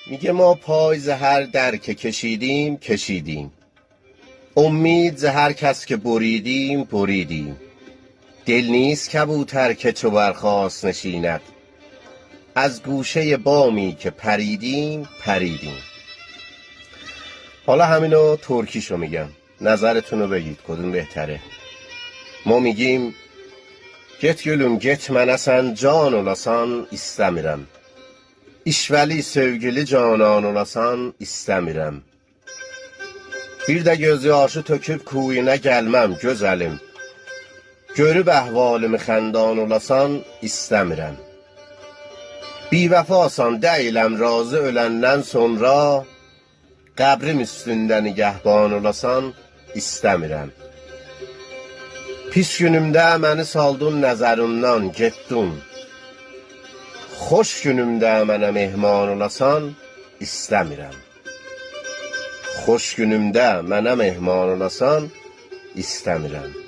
میگه ما پای ز هر در که کشیدیم کشیدیم، امید ز هر کس که بریدیم بریدیم. دل نیست کبوتر که چو برخاست نشیند، از گوشه بامی که پریدیم پریدیم. حالا همینو ترکیشو میگم، نظرتونو بگید کدوم بهتره. ما میگیم get gülüm getmənəsən can olasan istəmirəm. İşvəli sevgili canan olasan istəmirəm. Bir də göz yaşı töküb kuyuna gəlməm gözəlim. Görüb əhvalımı xəndan olasan istəmirəm. Bivəfasan deyiləm razı öləndən sonra, qəbrim üstündə nigəhban olasan istəmirəm. Pis günümdə məni saldın nəzərimdən getdin. Xoş günümdə mənə mehman olasan istəmirəm. Xoş günümdə mənə mehman olasan istəmirəm.